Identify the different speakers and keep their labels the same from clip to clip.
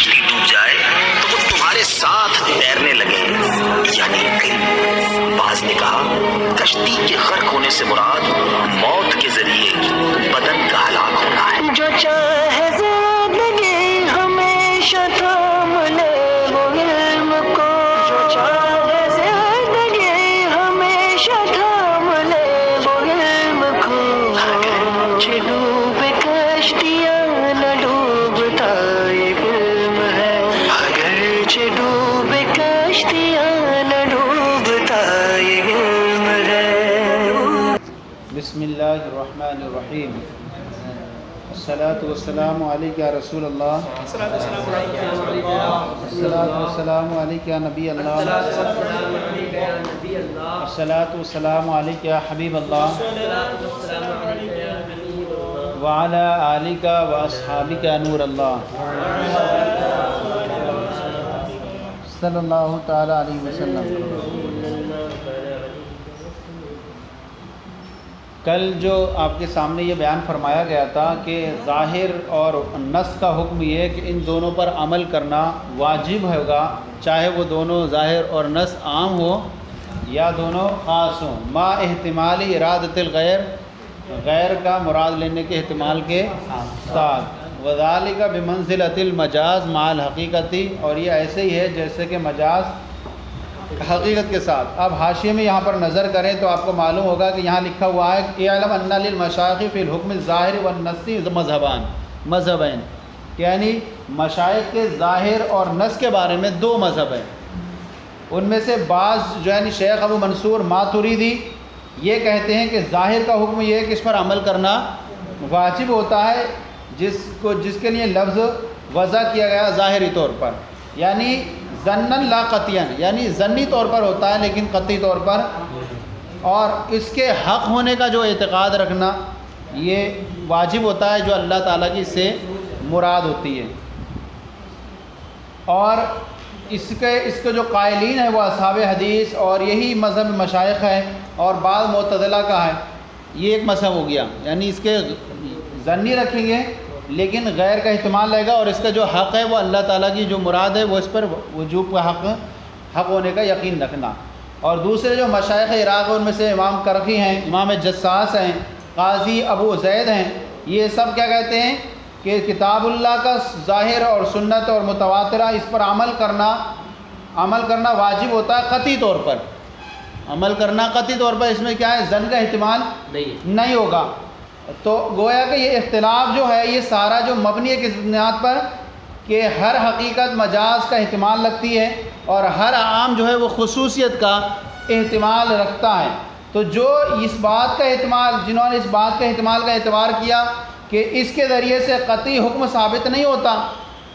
Speaker 1: کشتی ڈوب جائے تو وہ تمہارے ساتھ تیرنے لگے، یعنی علم۔ بعض نے کہا کشتی کے غرق ہونے سے مراد موت کے ذریعے بدن کا ہلاک ہونا ہے۔
Speaker 2: جو چاہے زندگی ہمیشہ تھام لے وہ علم کو، جو چاہے زندگی ہمیشہ تھام لے وہ علم کو، اگرچہ ڈوبے کشتیاں نہ ڈوبتا یہ علم ہے، اگرچہ ڈوبے کشتیاں نہ ڈوبتا یہ علم ہے۔
Speaker 3: بسم اللہ الرحمن الرحیم۔ الصلاۃ والسلام علیک یا رسول اللہ، الصلاۃ والسلام علیک یا نبی اللہ، الصلاۃ والسلام علیک یا حبیب اللہ، وعلی آلک و اصحابک یا نور اللہ، صلی اللہ تعالی علیہ وسلم۔ کل جو آپ کے سامنے یہ بیان فرمایا گیا تھا کہ ظاہر اور نص کا حکم یہ ہے کہ ان دونوں پر عمل کرنا واجب ہوگا، چاہے وہ دونوں ظاہر اور نص عام ہو یا دونوں خاص ہوں، ما احتمالی ارادت الغیر، غیر کا مراد لینے کے احتمال کے ساتھ، وذالک بمنزلۃ المجاز مع الحقیقتی، اور یہ ایسے ہی ہے جیسے کہ مجاز حقیقت کے ساتھ۔ اب حاشیے میں یہاں پر نظر کریں تو آپ کو معلوم ہوگا کہ یہاں لکھا ہوا ہے کہ اعلم ان للمشائخ فی الحکم الظاہر والنص مذہبین، یعنی مشائخ کے ظاہر اور نص کے بارے میں دو مذہب ہیں۔ ان میں سے بعض جو یعنی شیخ ابو منصور ماتوریدی یہ کہتے ہیں کہ ظاہر کا حکم یہ ہے کہ اس پر عمل کرنا واجب ہوتا ہے، جس کے لیے لفظ وضع کیا گیا ظاہری طور پر، یعنی ظنن لا قطعین، یعنی ظنی طور پر ہوتا ہے لیکن قطعی طور پر، اور اس کے حق ہونے کا جو اعتقاد رکھنا یہ واجب ہوتا ہے جو اللہ تعالیٰ کی سے مراد ہوتی ہے۔ اور اس کے جو قائلین ہیں وہ اصحاب حدیث اور یہی مذہب مشائخ ہے، اور بعض معتزلہ کا ہے، یہ ایک مذہب ہو گیا، یعنی اس کے ظنی رکھیں گے لیکن غیر کا احتمال رہے گا، اور اس کا جو حق ہے وہ اللہ تعالیٰ کی جو مراد ہے وہ اس پر وجوب کا حق ہونے کا یقین رکھنا۔ اور دوسرے جو مشائخ عراق ان میں سے امام کرخی ہیں، امام جساس ہیں، قاضی ابو زید ہیں، یہ سب کیا کہتے ہیں کہ کتاب اللہ کا ظاہر اور سنت اور متواترہ اس پر عمل کرنا واجب ہوتا ہے قطعی طور پر، عمل کرنا قطعی طور پر، اس میں کیا ہے ظن کا احتمال نہیں ہوگا۔ تو گویا کہ یہ اختلاف جو ہے یہ سارا جو مبنی ہے کس بنیاد پر کہ ہر حقیقت مجاز کا احتمال رکھتی ہے اور ہر عام جو ہے وہ خصوصیت کا احتمال رکھتا ہے۔ تو جو اس بات کا احتمال، جنہوں نے اس بات کے احتمال کا اعتبار کیا کہ اس کے ذریعے سے قطعی حکم ثابت نہیں ہوتا،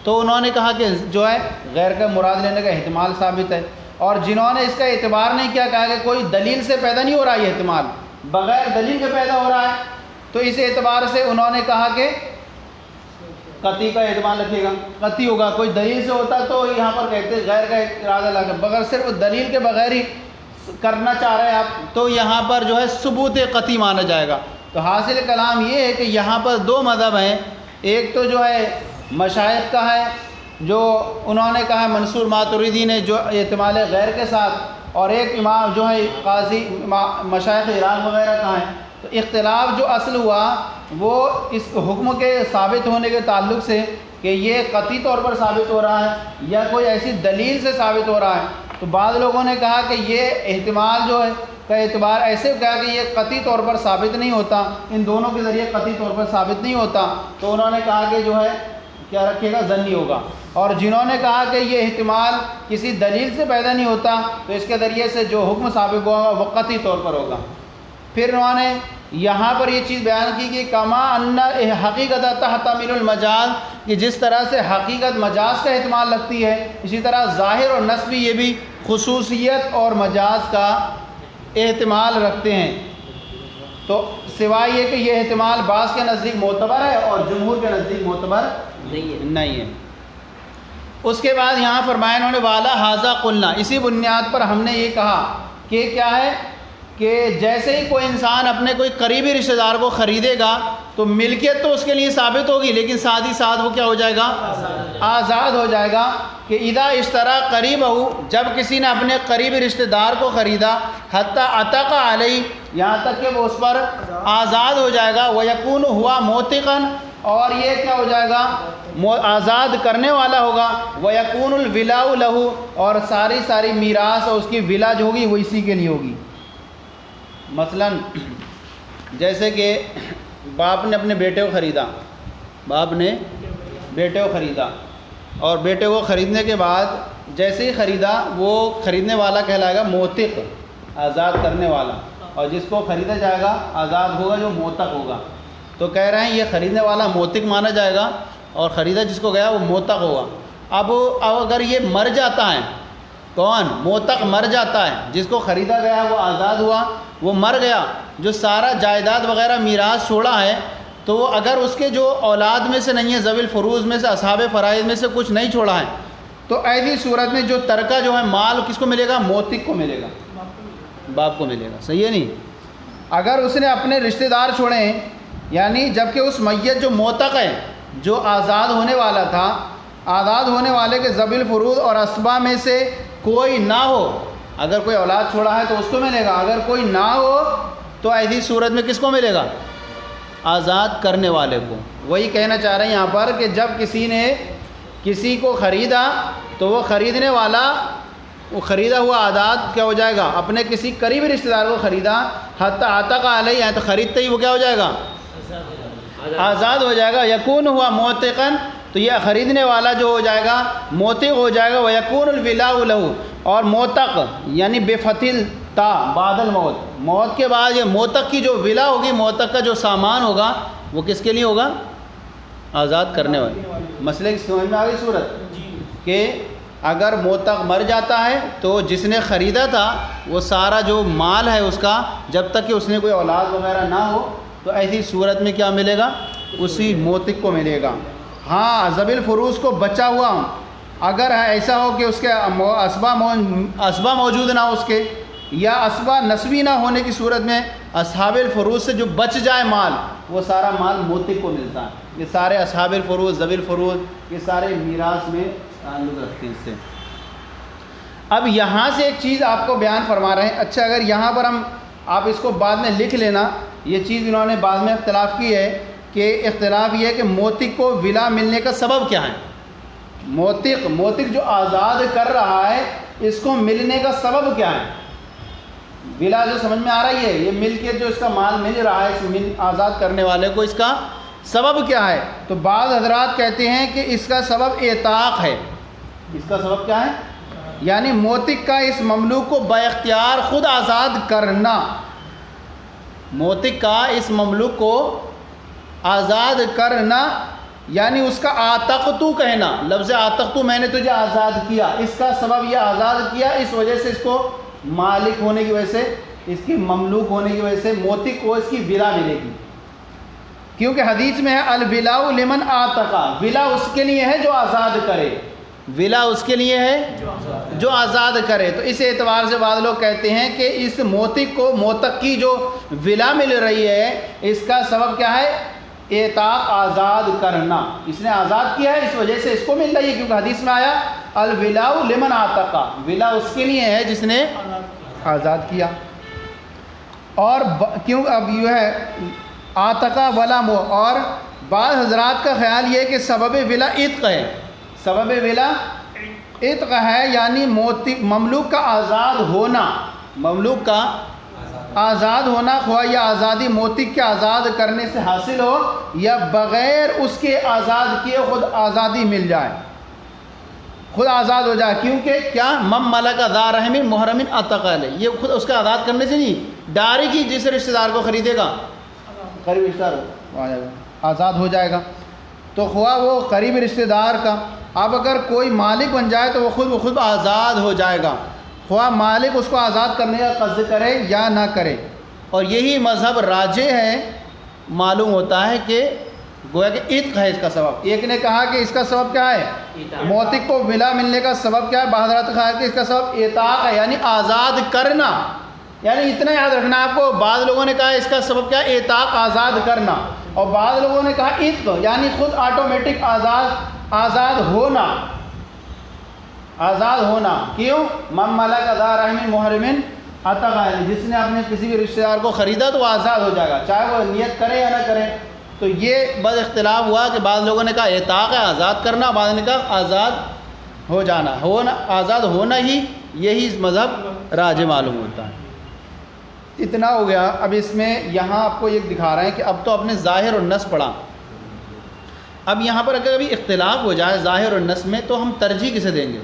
Speaker 3: تو انہوں نے کہا کہ جو ہے غیر کا مراد لینے کا احتمال ثابت ہے، اور جنہوں نے اس کا اعتبار نہیں کیا، کہا کہ کوئی دلیل سے پیدا نہیں ہو رہا، یہ احتمال بغیر دلیل کے پیدا ہو رہا ہے، تو اس اعتبار سے انہوں نے کہا کہ قطعی کا احتمال رکھیے گا، قطعی ہوگا۔ کوئی دلیل سے ہوتا تو یہاں پر کہتے غیر کا ارادہ لگا، بغیر صرف دلیل کے بغیر ہی کرنا چاہ رہے ہیں آپ، تو یہاں پر جو ہے ثبوت قطعی مانا جائے گا۔ تو حاصل کلام یہ ہے کہ یہاں پر دو مذہب ہیں، ایک تو جو ہے مشائخ کا ہے جو انہوں نے کہا منصور ماتوریدی نے جو احتمال غیر کے ساتھ، اور ایک امام جو ہے قاضی مشائخ عراق وغیرہ کا ہے۔ تو اختلاف جو اصل ہوا وہ اس حکم کے ثابت ہونے کے تعلق سے کہ یہ قطعی طور پر ثابت ہو رہا ہے یا کوئی ایسی دلیل سے ثابت ہو رہا ہے۔ تو بعض لوگوں نے کہا کہ یہ احتمال جو ہے کا اعتبار ایسے کہا کہ یہ قطعی طور پر ثابت نہیں ہوتا، ان دونوں کے ذریعے قطعی طور پر ثابت نہیں ہوتا، تو انہوں نے کہا کہ جو ہے کیا رکھے گا، ظنی ہوگا۔ اور جنہوں نے کہا کہ یہ احتمال کسی دلیل سے پیدا نہیں ہوتا تو اس کے ذریعے سے جو حکم ثابت ہوگا وہ قطعی طور پر ہوگا۔ پھر انہوں نے یہاں پر یہ چیز بیان کی کہ کما ان حقیقت تحتمل المجاز، کہ جس طرح سے حقیقت مجاز کا احتمال رکھتی ہے، اسی طرح ظاہر اور نص بھی یہ بھی خصوصیت اور مجاز کا احتمال رکھتے ہیں۔ تو سوائے یہ کہ یہ احتمال بعض کے نزدیک معتبر ہے اور جمہور کے نزدیک معتبر نہیں ہے۔ اس کے بعد یہاں فرمایا انہوں نے والا ھذا قلنا، اسی بنیاد پر ہم نے یہ کہا کہ کیا ہے کہ جیسے ہی کوئی انسان اپنے کوئی قریبی رشتہ دار کو خریدے گا تو تو ملکیت تو اس کے لیے ثابت ہوگی، لیکن ساتھ ہی ساتھ وہ کیا ہو جائے گا؟ آزاد ہو جائے گا. کہ اذا اشترا قریبہ، جب کسی نے اپنے قریبی رشتہ دار کو خریدا، حتی عتق علیہ، یہاں تک کہ وہ اس پر آزاد ہو جائے گا. ویکون ہوا موتقا، اور یہ کیا ہو جائے گا؟ آزاد کرنے والا ہوگا. ویکون الولاء لہ، اور ساری میراث اور اس کی ولا جو ہوگی وہ اسی کے لیے ہوگی. مثلا جیسے کہ باپ نے اپنے بیٹے کو خریدا، اور بیٹے کو خریدنے کے بعد جیسے ہی خریدا، وہ خریدنے والا کہلائے گا موتق، آزاد کرنے والا، اور جس کو خریدا جائے گا آزاد ہوگا جو موتق ہوگا. تو کہہ رہے ہیں یہ خریدنے والا موتق مانا جائے گا، اور خریدا جس کو گیا وہ موتق ہوگا. اب اگر یہ مر جاتا ہے، کون؟ موتق مر جاتا ہے، جس کو خریدا گیا وہ آزاد ہوا، وہ مر گیا، جو سارا جائیداد وغیرہ میراث چھوڑا ہے، تو وہ اگر اس کے جو اولاد میں سے نہیں ہے، ذوی الفروض میں سے، اصحاب فرائض میں سے کچھ نہیں چھوڑا ہے، تو ایسی صورت میں جو ترکہ جو ہے مال کس کو ملے گا؟ موتق کو ملے گا، باپ کو ملے گا. صحیح ہے نہیں؟ اگر اس نے اپنے رشتہ دار چھوڑے ہیں، یعنی جبکہ اس میت جو موتق ہے، جو آزاد ہونے والا تھا، آزاد ہونے والے کے ذوی الفروض اور اسبا میں سے کوئی نہ ہو، اگر کوئی اولاد چھوڑا ہے تو اس کو ملے گا، اگر کوئی نہ ہو تو ایسی صورت میں کس کو ملے گا؟ آزاد کرنے والے کو. وہی کہنا چاہ رہے ہیں یہاں پر کہ جب کسی نے کسی کو خریدا تو وہ خریدنے والا، وہ خریدا ہوا آزاد کیا ہو جائے گا؟ اپنے کسی قریبی رشتہ دار کو خریدا، حتی عتق علیہ، تو خریدتے ہی وہ کیا ہو جائے گا؟ آزاد ہو جائے گا. یکون ہوا موتقا، تو یہ خریدنے والا جو ہو جائے گا موتق ہو جائے گا. ویکون الولاء لہ، اور موتق یعنی بفتح التا بعد الموت، موت کے بعد یہ موتق کی جو ولا ہوگی، موتق کا جو سامان ہوگا وہ کس کے لیے ہوگا؟ آزاد کرنے والے. مسئلے کی سمجھ میں آ گئی صورت؟ کہ اگر موتق مر جاتا ہے تو جس نے خریدا تھا وہ سارا جو مال ہے اس کا، جب تک کہ اس نے کوئی اولاد وغیرہ نہ ہو، تو ایسی صورت میں کیا ملے گا؟ اسی موتق کو ملے گا. ہاں ذوی الفروض کو بچا ہوا اگر ایسا ہو کہ اس کے اسبا موجود نہ ہو اس کے، یا اسبا نسبی نہ ہونے کی صورت میں اصحاب الفروض سے جو بچ جائے مال، وہ سارا مال موتق کو ملتا ہے. یہ سارے اصحاب الفروض، ذوی الفروض، یہ سارے میراث میں تعلق رکھتے ہیں اس سے. اب یہاں سے ایک چیز آپ کو بیان فرما رہے ہیں. اچھا اگر یہاں پر آپ اس کو بعد میں لکھ لینا، یہ چیز انہوں نے بعد میں اختلاف کی ہے کہ اختلاف یہ ہے کہ موتق کو ولا ملنے کا سبب کیا ہے. موتق جو آزاد کر رہا ہے اس کو ملنے کا سبب کیا ہے؟ ولا جو سمجھ میں آ رہی ہے، یہ مل کے جو اس کا مال مل رہا ہے اس آزاد کرنے والے کو، اس کا سبب کیا ہے؟ تو بعض حضرات کہتے ہیں کہ اس کا سبب اعتاق ہے. اس کا سبب کیا ہے؟ یعنی موتق کا اس مملوک کو با اختیار خود آزاد کرنا. موتق کا اس مملوک کو آزاد کرنا، یعنی اس کا آتقتو کہنا، لفظ آتقتو میں نے تجھے آزاد کیا، اس کا سبب یہ آزاد کیا، اس وجہ سے اس کو مالک ہونے کی وجہ سے، اس کی مملوک ہونے کی وجہ سے موتق کو اس کی ولا ملے گی. کیونکہ حدیث میں ہے الولاء لمن آتقا، ولا اس کے لیے ہے جو آزاد کرے، ولا اس کے لیے ہے جو آزاد کرے. تو اس اعتبار سے بعض لوگ کہتے ہیں کہ اس موتق کو، موتق کی جو ولا مل رہی ہے، اس کا سبب کیا ہے؟ اعتاق، آزاد کرنا. اس نے آزاد کیا ہے اس وجہ سے اس کو مل رہی ہے، کیونکہ حدیث میں آیا الولاء لمن آتقا، ولا اس کے لیے ہے جس نے آزاد کیا. اور کیوں اب یہ ہے آتقا ولا اور بعض حضرات کا خیال یہ ہے کہ سبب ولا عتق ہے. سبب ولا عتق ہے، یعنی مملوک کا آزاد ہونا، مملوک کا آزاد ہونا، خواہ یہ آزادی موتق کے آزاد کرنے سے حاصل ہو یا بغیر اس کے آزاد کیے خود آزادی مل جائے، خود آزاد ہو جائے. کیونکہ کیا؟ مم ملک ذا رحم محرم عتق علیہ، یہ خود اس کا آزاد کرنے سے نہیں، ڈائریکٹ جس رشتہ دار کو خریدے گا، قریبی رشتہ دار آزاد ہو جائے گا. تو خواہ وہ قریبی رشتہ دار کا، اب اگر کوئی مالک بن جائے تو وہ خود بخود آزاد ہو جائے گا، خواہ مالک اس کو آزاد کرنے کا قصد کرے یا نہ کرے. اور یہی مذہب راجح ہے. معلوم ہوتا ہے کہ گویا کہ عتق ہے اس کا سبب. ایک نے کہا کہ اس کا سبب کیا ہے؟ موتق کو ولا ملنے کا سبب کیا ہے؟ بحضرات نے کہا کہ اس کا سبب اعتاق ہے، یعنی آزاد کرنا. یعنی اتنا یاد رکھنا آپ کو، بعض لوگوں نے کہا اس کا سبب کیا ہے؟ اعتاق، آزاد کرنا. اور بعض لوگوں نے کہا عتق یعنی خود آٹومیٹک آزاد ہونا. کیوں؟ من ملک ذا رحم محرم عتق، جس نے اپنے کسی بھی رشتہ دار کو خریدا تو وہ آزاد ہو جائے گا، چاہے وہ نیت کرے یا نہ کرے. تو یہ بد اختلاف ہوا کہ بعض لوگوں نے کہا اعتاق ہے آزاد کرنا، بعض نے کہا آزاد ہو جانا، آزاد ہونا ہی یہی مذہب راج معلوم ہوتا ہے. اتنا ہو گیا. اب اس میں یہاں آپ کو یہ دکھا رہے ہیں کہ اب تو اپنے ظاہر اور نص پڑھا. اب یہاں پر اگر کبھی اختلاف ہو جائے ظاہر اور نص میں تو ہم ترجیح کسے دیں گے؟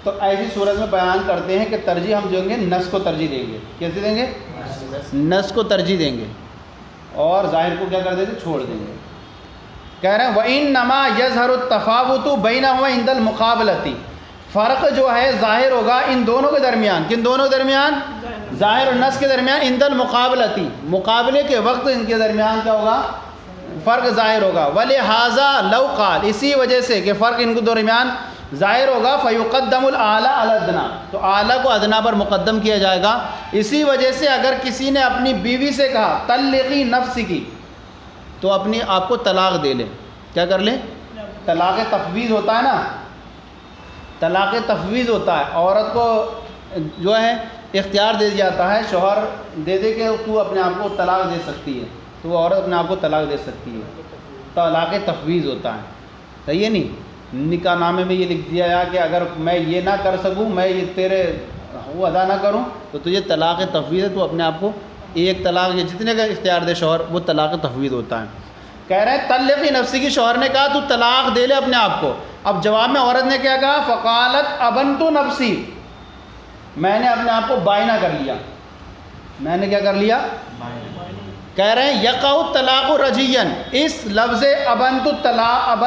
Speaker 3: تو ایسی صورت میں بیان کرتے ہیں کہ ترجیح ہم دیں گے نص کو ترجیح دیں گے. کیسے دیں گے؟ نص کو ترجیح دیں گے اور ظاہر کو کیا کر دیں گے؟ چھوڑ دیں گے. کہہ رہے ہیں وَإِنَّمَا يَظْهَرُ التَّفَاوُتُ بَيْنَهُمَا عِنْدَ الْمُقَابَلَةِ، فرق جو ہے ظاہر ہوگا ان دونوں کے درمیان. کن دونوں کے درمیان؟ ظاہر اور نص کے درمیان. عند المقابلتی، مقابلے کے وقت ان کے درمیان کیا ہوگا؟ فرق ظاہر ہوگا. وَلِهَذَا لَوْ قَالَ، اسی وجہ سے کہ فرق ان کے درمیان ظاہر ہوگا فَيُقَدَّمُ الْأَعْلَى عَلَى الْأَدْنَى، تو اعلیٰ کو ادنا پر مقدم کیا جائے گا. اسی وجہ سے اگر کسی نے اپنی بیوی سے کہا طلقی نفسکی، تو اپنی آپ کو طلاق دے لے. کیا کر لے؟ طلاق تفویض ہوتا ہے نا، طلاق تفویض ہوتا ہے. عورت کو جو ہے اختیار دے جاتا ہے، شوہر دے دے کہ تو اپنے آپ کو طلاق دے سکتی ہے، تو وہ عورت اپنے آپ کو طلاق دے سکتی ہے. طلاق تفویض ہوتا ہے. صحیح ہے نہیں؟ نکاح نامے میں یہ لکھ دیا کہ اگر میں یہ نہ کر سکوں، میں یہ تیرے وہ ادا نہ کروں تو تجھے طلاق تفویض ہے، تو اپنے آپ کو ایک طلاق یا جتنے کا اختیار دے شوہر وہ طلاق تفویض ہوتا ہے. کہہ رہے ہیں طلقی نفسی کی، شوہر نے کہا تو طلاق دے لے اپنے آپ کو. اب جواب میں عورت نے کیا کہا؟ فقالت ابنت نفسی، میں نے اپنے آپ کو بائنہ کر لیا. میں نے کیا کر لیا؟ کہہ رہے ہیں یقع الطلاق رجیًا، اس لفظ ابنت طلاق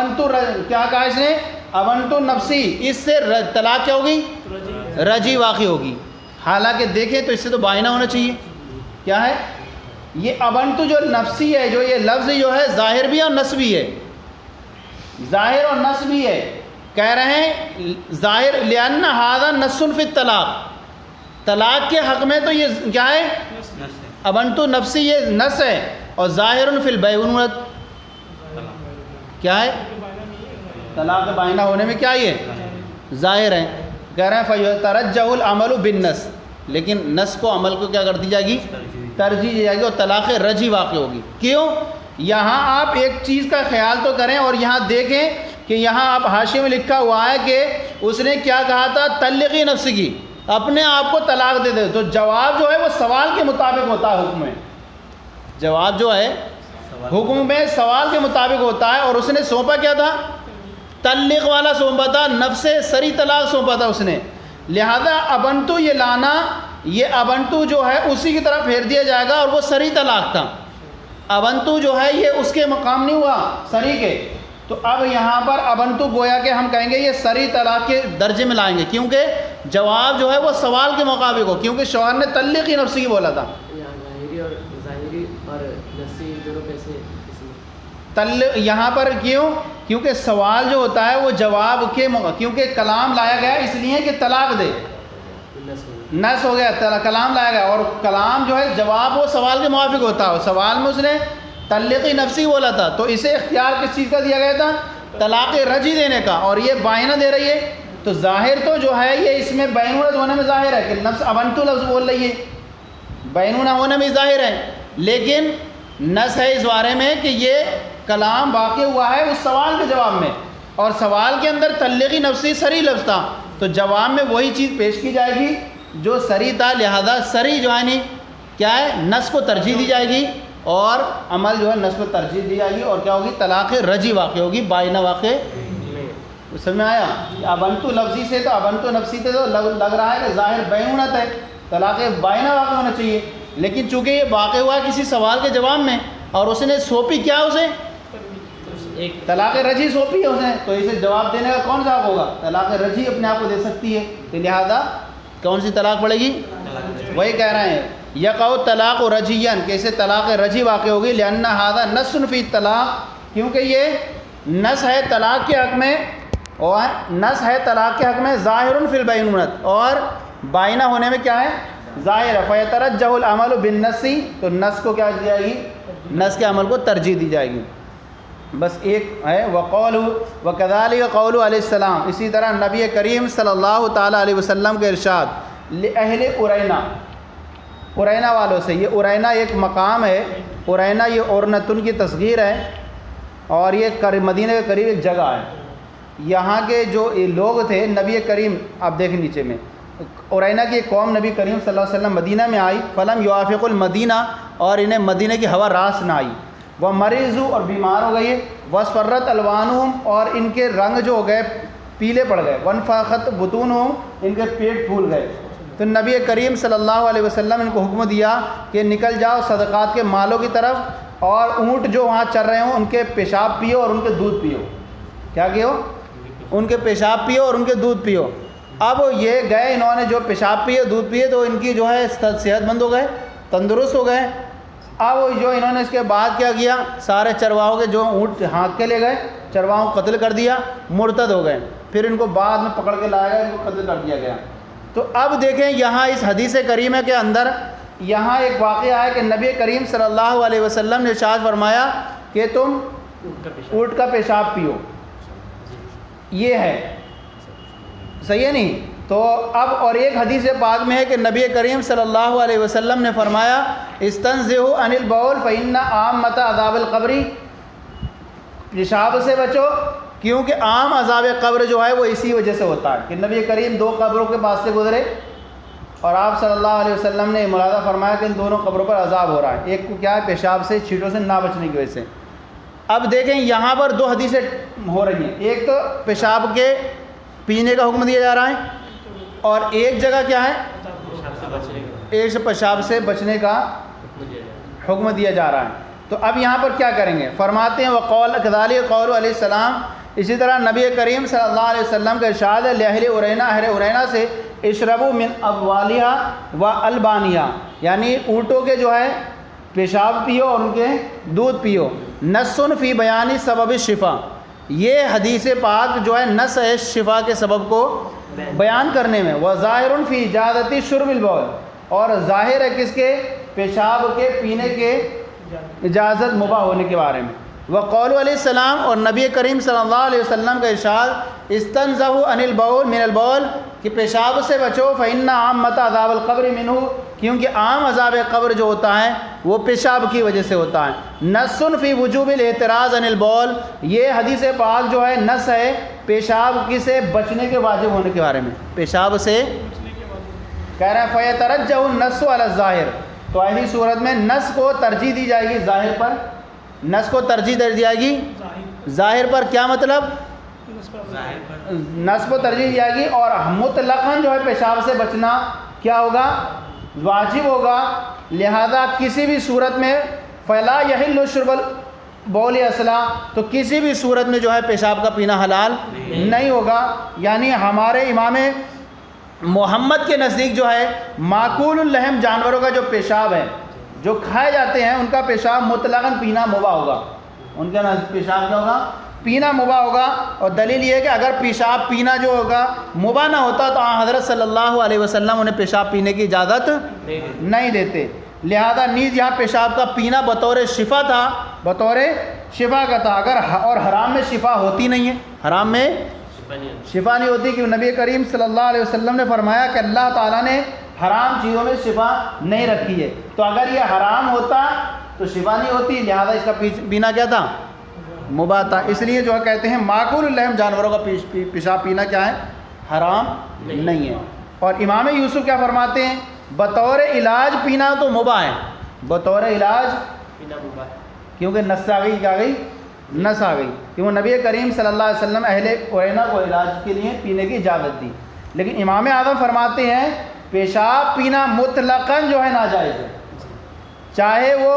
Speaker 3: کیا کہا اس نے؟ ابنت نفسی، اس سے طلاق کیا ہوگی؟ رجی واقع ہوگی. حالانکہ دیکھیں تو اس سے تو بائنہ ہونا چاہیے. کیا ہے یہ ابنت جو نفسی ہے، جو یہ لفظ جو ہے ظاہر بھی اور نص بھی ہے، ظاہر اور نص بھی ہے. کہہ رہے ہیں ظاہر لأن هذا نص فی الطلاق، طلاق کے حق میں تو یہ کیا ہے؟ ابنت نفسی یہ نص ہے. اور ظاہر فی البیعنۃ کیا ہے؟ طلاق بائنہ ہونے میں کیا یہ ظاہر ہے. کہہ رہے ہیں فیترجح العمل بالنص، لیکن نص کو عمل کو کیا کر دی جائے گی؟ ترجیح دی جائے گی اور طلاق رجی واقع ہوگی. کیوں؟ یہاں آپ ایک چیز کا خیال تو کریں اور یہاں دیکھیں کہ یہاں آپ حاشیے میں لکھا ہوا ہے کہ اس نے کیا کہا تھا؟ طلقی نفسکی، اپنے آپ کو طلاق دے دے. تو جواب جو ہے وہ سوال کے مطابق ہوتا ہے. حکم میں جواب جو ہے حکم میں سوال کے مطابق ہوتا ہے. اور اس نے سونپا کیا تھا؟ طلق والا سونپا تھا، نفس سری طلاق سونپا تھا اس نے. لہذا ابنتو یہ لانا، یہ ابنتو جو ہے اسی کی طرف پھیر دیا جائے گا، اور وہ سری طلاق تھا. ابنتو جو ہے یہ اس کے مقام نہیں ہوا سری کے. تو اب یہاں پر ابنتو گویا کہ ہم کہیں گے یہ سری طلاق کے درجے میں لائیں گے، کیونکہ جواب جو ہے وہ سوال کے مطابق ہو، کیونکہ شوہر نے طلقی نفسی کی بولا تھا. یہاں پر کیونکہ سوال جو ہوتا ہے وہ جواب کے کیونکہ کلام لایا گیا اس لیے کہ طلاق دے، نص ہو گیا، کلام لایا گیا. اور کلام جو ہے جواب وہ سوال کے موافق ہوتا ہے. سوال میں اس نے طلقی نفسی بولا تھا، تو اسے اختیار کس چیز کا دیا گیا تھا؟ طلاق رجی دینے کا. اور یہ بائنہ دے رہی ہے، تو ظاہر تو جو ہے یہ اس میں بینونت ہونے میں ظاہر ہے کہ نفس ابنتو لفظ بول رہی ہے، بینونہ ہونے میں ظاہر ہے. لیکن نص ہے اس بارے میں کہ یہ کلام واقع ہوا ہے اس سوال کے جواب میں، اور سوال کے اندر طلقی نفسی سری لفظ تھا، تو جواب میں وہی چیز پیش کی جائے گی جو سری تھا. لہذا سری جو ہے نہیں کیا ہے؟ نص کو ترجیح دی جائے گی، اور عمل جو ہے نص کو ترجیح دی جائے گی. اور کیا ہوگی؟ طلاق رجی واقع ہوگی، بائنہ واقع. سمجھ میں آیا؟ ابنتو لفظی سے تو ابنتو نفسی سے تو لگ رہا ہے کہ ظاہر بینونت ہے، طلاق بائنہ واقع ہونا چاہیے. لیکن چونکہ یہ واقع ہوا کسی سوال کے جواب میں، اور اس نے سونپی کیا اسے؟ ایک طلاق رجی سونپی ہے اس نے، تو اسے جواب دینے کا کون سا حق ہوگا؟ طلاق رجی اپنے آپ کو دے سکتی ہے. تو لہذا کون سی طلاق پڑے گی؟ وہی کہہ رہے ہیں یقع طلاق رجیًا، کیسے طلاق رجی واقع ہوگی؟ لأن هذا نص فی الطلاق، کیونکہ یہ نص ہے طلاق کے حق میں، اور نص ہے طلاق کے حق میں ظاہر فی البینونت، اور بائنہ ہونے میں کیا ہے؟ ظاہر ہے، فیترجح العمل بالنص، تو نص کو کیا دی جائے گی، نص کے عمل کو ترجیح دی جائے گی. بس ایک ہے وقول وکذالک قول علیہ السلام، اسی طرح نبی کریم صلی اللہ تعالیٰ علیہ وسلم کے ارشاد لأہل ارینا، ارینا والوں سے. یہ ارینا ایک مقام ہے، ارینا یہ اورنتن کی تصغیر ہے، اور یہ مدینہ کے قریب ایک جگہ ہے. یہاں کے جو لوگ تھے نبی کریم، آپ دیکھیں نیچے میں، ارینا کی ایک قوم نبی کریم صلی اللہ علیہ وسلم مدینہ میں آئی، فلم یوافق المدینہ، اور انہیں مدینہ کی ہوا راس نہ آئی. وہ مریض اور بیمار ہو گئی، وسفرت الوانہم، اور ان کے رنگ جو ہو گئے پیلے پڑ گئے، ونفخت بطونہم، ان کے پیٹ پھول گئے. تو نبی کریم صلی اللہ علیہ وسلم ان کو حکم دیا کہ نکل جاؤ صدقات کے مالوں کی طرف، اور اونٹ جو وہاں چر رہے ہوں ان کے پیشاب پیو اور ان کے دودھ پیو. کیا کیو؟ ان کے پیشاب پیو اور ان کے دودھ پیو. اب یہ گئے، انہوں نے جو پیشاب پیے دودھ پیے تو ان کی جو ہے صحت مند ہو گئے، تندرست ہو گئے. اب جو انہوں نے اس کے بعد کیا کیا، سارے چرواہوں کے جو اونٹ ہانک کے لے گئے، چرواہوں کو قتل کر دیا، مرتد ہو گئے. پھر ان کو بعد میں پکڑ کے لایا گیا، ان کو قتل کر دیا گیا. تو اب دیکھیں یہاں اس حدیث کریمہ کے اندر یہاں ایک واقعہ ہے کہ نبی کریم صلی اللہ علیہ وسلم نے ارشاد فرمایا کہ تم اونٹ کا پیشاب پیو. یہ ہے صحیح ہے نہیں؟ تو اب اور ایک حدیث پاک میں ہے کہ نبی کریم صلی اللہ علیہ وسلم نے فرمایا استنزہوا عن البول فإن عامۃ عذاب القبر، پیشاب سے بچو کیونکہ عام عذاب قبر جو ہے وہ اسی وجہ سے ہوتا ہے کہ نبی کریم دو قبروں کے پاس سے گزرے اور آپ صلی اللہ علیہ وسلم نے ملاحظہ فرمایا کہ ان دونوں قبروں پر عذاب ہو رہا ہے. ایک کو کیا ہے، پیشاب سے، چھینٹوں سے نہ بچنے کی وجہ سے. اب دیکھیں یہاں پر دو حدیثیں ہو رہی ہیں، ایک تو پیشاب کے پینے کا حکم دیا جا رہا ہے، اور ایک جگہ کیا ہے، ایک سے پیشاب سے بچنے کا حکم دیا جا رہا ہے. تو اب یہاں پر کیا کریں گے، فرماتے ہیں وقول کذالک قول علیہ السلام، اسی طرح نبی کریم صلی اللہ علیہ وسلم کا ارشاد ہے لأہل ارینا، اہل ارینا سے اشربوا من ابوالہا و البانہا، یعنی اونٹوں کے جو ہے پیشاب پیو اور ان کے دودھ پیو. نص فی بیان سبب الشفا، یہ حدیث پاک جو ہے نص ہے شفا کے سبب کو بیان کرنے میں. وظاہر فی اجازت شرب البول، اور ظاہر ہے کس کے، پیشاب کے پینے کے اجازت مباح ہونے کے بارے میں. وقول علیہ السلام، اور نبی کریم صلی اللہ علیہ وسلم کا ارشاد استنزہوا عن البول من البول، کہ پیشاب سے بچو فإن عامۃ عذاب القبر منہ، کیونکہ عام عذاب قبر جو ہوتا ہے وہ پیشاب کی وجہ سے ہوتا ہے. نص فی وجوب الاحتراز عن البول، یہ حدیث پاک جو ہے نص ہے پیشاب کی سے بچنے کے واجب ہونے کے بارے میں، پیشاب سے کہہ رہے ہیں فیترجح النص علی الظاہر. تو ایسی صورت میں نص کو ترجیح دی جائے گی ظاہر پر، نص کو ترجیح دے دی جائے گی ظاہر پر. کیا مطلب، نص کو ترجیح دی جائے گی، اور مطلقاً جو ہے پیشاب سے بچنا کیا ہوگا، واجب ہوگا. لہذا کسی بھی صورت میں فلا یحل شرب البول اصلا، تو کسی بھی صورت میں جو ہے پیشاب کا پینا حلال نہیں ہوگا. یعنی ہمارے امام محمد کے نزدیک جو ہے معقول اللحم جانوروں کا جو پیشاب ہے جو کھائے جاتے ہیں ان کا پیشاب مطلقاً پینا مباح ہوگا. ان کا پیشاب کیا ہوگا، پینا مباح ہوگا. اور دلیل یہ ہے کہ اگر پیشاب پینا جو ہوگا مباح نہ ہوتا تو حضرت صلی اللہ علیہ وسلم انہیں پیشاب پینے کی اجازت نہیں دیتے. لہذا نیز یہاں پیشاب کا پینا بطور شفا تھا، بطور شفا کا تھا. اگر اور حرام میں شفا ہوتی نہیں ہے، حرام میں شفا نہیں ہوتی، کیونکہ نبی کریم صلی اللہ علیہ وسلم نے فرمایا کہ اللہ تعالیٰ نے حرام چیزوں میں شفا نہیں رکھی ہے. تو اگر یہ حرام ہوتا تو شفا نہیں ہوتی، لہذا اس کا پینا کیا تھا، مباح تھا. اس لیے جو ہے کہتے ہیں معقول اللحم جانوروں کا پیشاب پینا کیا ہے، حرام نہیں ہے. اور امام یوسف کیا فرماتے ہیں، بطور علاج پینا تو مباح ہے، بطور علاج پینا مباح، کیونکہ نص آ گئی، کیا گئی، نص آ گئی. کیونکہ نبی کریم صلی اللہ علیہ وسلم اہل ارینا کو علاج کے لیے پینے کی اجازت دی. لیکن امام اعظم فرماتے ہیں پیشاب پینا مطلقاً جو ہے ناجائز ہے، چاہے وہ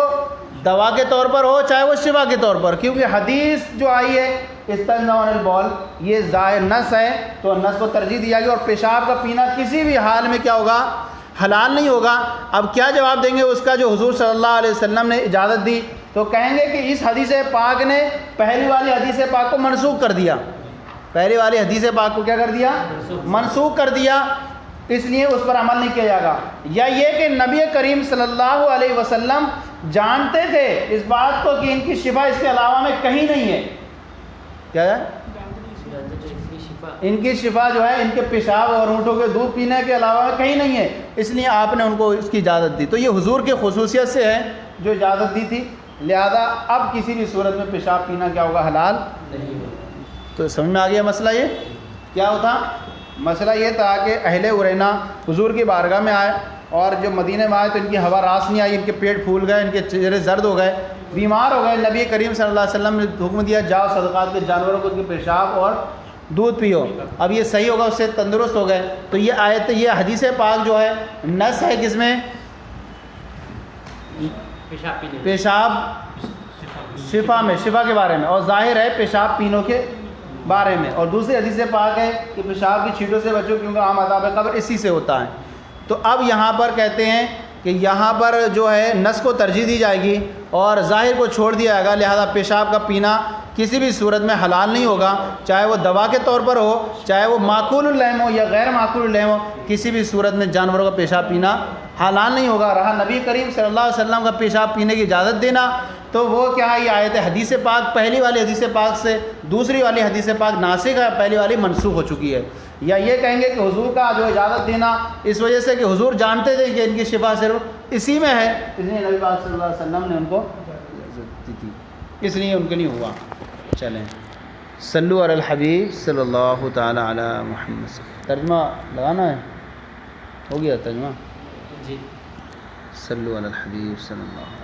Speaker 3: دوا کے طور پر ہو چاہے وہ شفا کے طور پر. کیونکہ حدیث جو آئی ہے استنزہوا عن البول یہ ظاہر نص ہے، تو نص کو ترجیح دیا گیا. اور پیشاب کا پینا کسی بھی حال میں کیا ہوگا، حلال نہیں ہوگا. اب کیا جواب دیں گے اس کا جو حضور صلی اللہ علیہ وسلم نے اجازت دی؟ تو کہیں گے کہ اس حدیث پاک نے پہلی والی حدیث پاک کو منسوخ کر دیا. پہلی والی حدیث پاک کو کیا کر دیا، منسوخ کر دیا. اس لیے اس پر عمل نہیں کیا جائے گا، یا یہ کہ نبی کریم صلی اللہ علیہ وسلم جانتے تھے اس بات کو کہ ان کی شفا اس کے علاوہ میں کہیں نہیں ہے، کیا ہے ان کی شفا جو ہے ان کے پیشاب اور اونٹوں کے دودھ پینے کے علاوہ میں کہیں نہیں ہے، اس لیے آپ نے ان کو اس کی اجازت دی۔ تو یہ حضور کی خصوصیت سے ہے جو اجازت دی تھی، لہذا اب کسی بھی صورت میں پیشاب پینا کیا ہوگا؟ حلال نہیں ہوگا۔ تو سمجھ میں آ گیا مسئلہ یہ کیا ہوتا؟ مسئلہ یہ تھا کہ اہل عرینا حضور کی بارگاہ میں آئے اور جو مدینہ میں آئے تو ان کی ہوا راس نہیں آئی، ان کے پیٹ پھول گئے، ان کے چہرے زرد ہو گئے، بیمار ہو گئے۔ نبی کریم صلی اللہ علیہ وسلم نے حکم دیا جاؤ صدقات کے جانوروں کو ان کے پیشاب اور دودھ پیو، اب یہ صحیح ہوگا، اس سے تندرست ہو گئے۔ تو یہ آیت، یہ حدیث پاک جو ہے نص ہے کس میں؟ پیشاب شفا میں، شفا کے بارے میں، اور ظاہر ہے پیشاب پینوں کے بارے میں، اور دوسری حدیث پاک ہے کہ پیشاب کی چھینٹوں سے بچو کیونکہ عام عذاب قبر اسی سے ہوتا ہے۔ تو اب یہاں پر کہتے ہیں کہ یہاں پر جو ہے نص کو ترجیح دی جائے گی اور ظاہر کو چھوڑ دیا جائے گا، لہذا پیشاب کا پینا کسی بھی صورت میں حلال نہیں ہوگا، چاہے وہ دوا کے طور پر ہو، چاہے وہ معقول اللحم ہو یا غیر معقول اللحم ہو، کسی بھی صورت میں جانوروں کا پیشاب پینا حلال نہیں ہوگا۔ رہا نبی کریم صلی اللہ علیہ وسلم کا پیشاب پینے کی اجازت دینا، تو وہ کیا ہے؟ یہ آیت حدیث پاک پہلی والی حدیث پاک سے دوسری والی حدیث پاک ناسخ ہے، پہلی والی منسوخ ہو چکی ہے۔ یا یہ کہیں گے کہ حضور کا جو اجازت دینا اس وجہ سے کہ حضور جانتے تھے کہ ان کی شفا صرف اسی میں ہے، اس لیے نبی پاک صلی اللہ علیہ وسلم نے ان کو اجازت دی تھی، اس لیے ان کے نہیں ہوا۔ چلیں صلو علی الحبیب صلی اللہ تعالی علی محمد۔ ترجمہ لگانا ہے؟ ہو گیا ترجمہ؟ جی۔ صلو علی الحبیب صلی اللہ